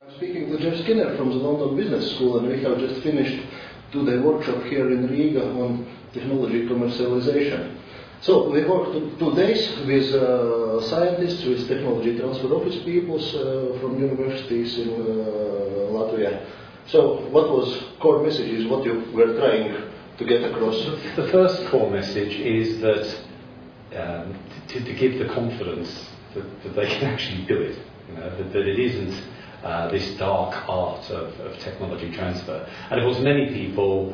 I'm speaking to Džefs Skinera from the London Business School, and we have just finished 2-day workshop here in Riga on technology commercialization. So we worked 2 days with scientists, with technology transfer office people from universities in Latvia. So what was core messages, what you were trying to get across? The first core message is that to give the confidence that they can actually do it, that it isn't this dark art of technology transfer. And of course many people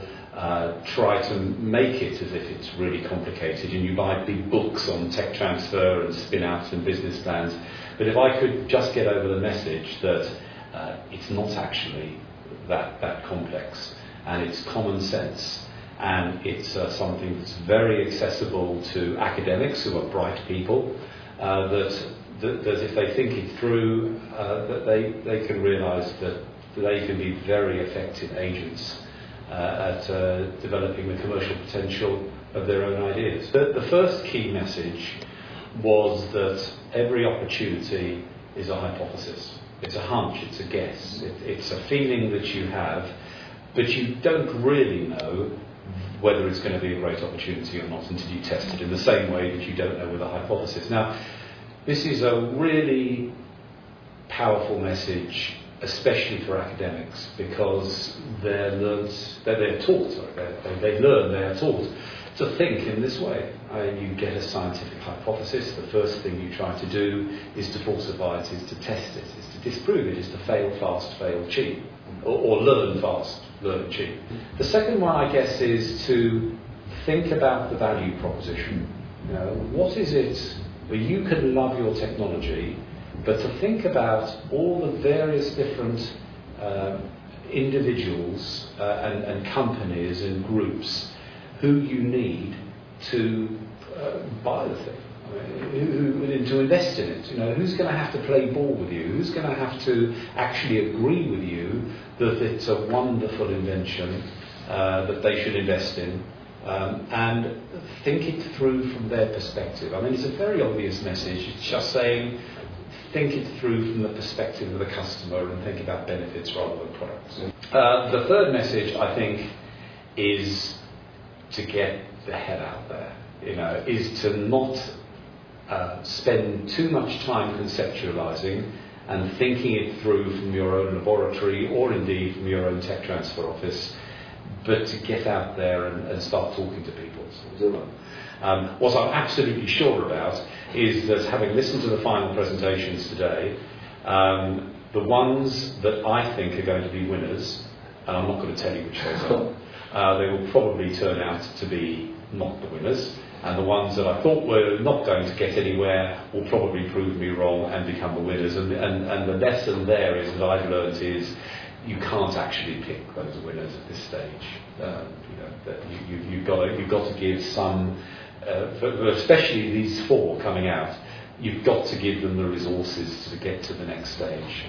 try to make it as if it's really complicated, and you buy big books on tech transfer and spin-outs and business plans. But if I could just get over the message that it's not actually that complex, and it's common sense, and it's something that's very accessible to academics who are bright people, that if they think it through, that they can realise that they can be very effective agents at developing the commercial potential of their own ideas. The first key message was that every opportunity is a hypothesis. It's a hunch, it's a guess, it's a feeling that you have, but you don't really know whether it's going to be a great opportunity or not until you test it, in the same way that you don't know with a hypothesis. Now, this is a really powerful message, especially for academics, because they are taught to think in this way. You get a scientific hypothesis, the first thing you try to do is to falsify it, is to test it, is to disprove it, is to fail fast, fail cheap, or learn fast, learn cheap. The second one, I guess, is to think about the value proposition. What is it where you can love your technology, but to think about all the various different individuals and companies and groups who you need to buy the thing, to invest in it. Who's going to have to play ball with you? Who's going to have to actually agree with you that it's a wonderful invention that they should invest in? And think it through from their perspective. I mean, it's a very obvious message. It's just saying, think it through from the perspective of the customer and think about benefits rather than products. The third message, I think, is to get the head out there. Is to not spend too much time conceptualizing and thinking it through from your own laboratory or indeed from your own tech transfer office, but to get out there and start talking to people. What I'm absolutely sure about is that, having listened to the final presentations today, the ones that I think are going to be winners, and I'm not going to tell you which those are, they will probably turn out to be not the winners, and the ones that I thought were not going to get anywhere will probably prove me wrong and become the winners. And the lesson there is that I've learned is you can't actually pick those winners at this stage. That you've got to give some, especially these 4 coming out, you've got to give them the resources to get to the next stage.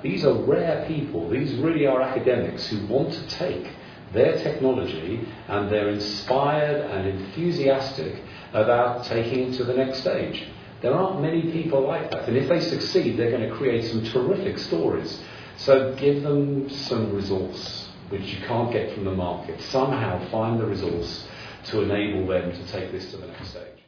These are rare people. These really are academics who want to take their technology, and they're inspired and enthusiastic about taking it to the next stage. There aren't many people like that, and if they succeed, they're going to create some terrific stories. So give them some resource, which you can't get from the market. Somehow find the resource to enable them to take this to the next stage.